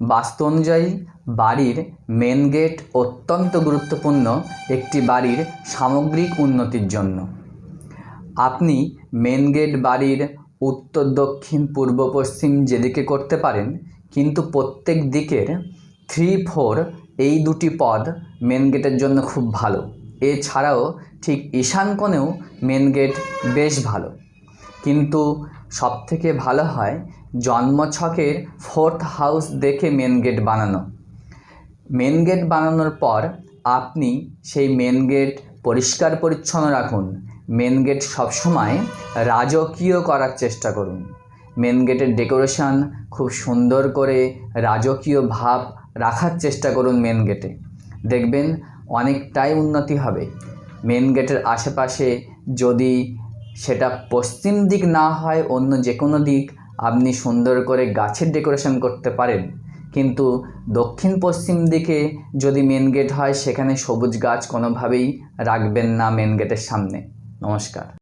বাস্তু অনুযায়ী বাড়ির মেন গেট অত্যন্ত গুরুত্বপূর্ণ একটি বাড়ির সামগ্রিক উন্নতির জন্য। আপনি মেন গেট বাড়ির উত্তর, দক্ষিণ, পূর্ব, পশ্চিম যেদিকে করতে পারেন, কিন্তু প্রত্যেক দিকের 3-4 এই দুটি পদ মেন গেটের জন্য খুব ভালো। এছাড়াও ঠিক ঈশান কোণেও মেন গেট বেশ ভালো, কিন্তু সবথেকে ভালো হয় জন্মছকের 4th হাউস দেখে মেন গেট বানানো। মেন গেট বানানোর পর আপনি সেই মেন গেট পরিষ্কার পরিচ্ছন্ন রাখুন। মেন গেট সবসময় রাজকীয় করার চেষ্টা করুন। মেন গেটের ডেকোরেশন খুব সুন্দর করে রাজকীয় ভাব রাখার চেষ্টা করুন মেন গেটে, দেখবেন অনেকটাই উন্নতি হবে। মেন গেটের আশেপাশে যদি সেটা পশ্চিম দিক না হয়, অন্য যে কোনো দিক আপনি সুন্দর করে গাছের ডেকোরেশন করতে পারেন, কিন্তু দক্ষিণ পশ্চিম দিকে যদি মেন গেট হয় সেখানে সবুজ গাছ কোনোভাবেই রাখবেন না মেন গেটের সামনে। নমস্কার।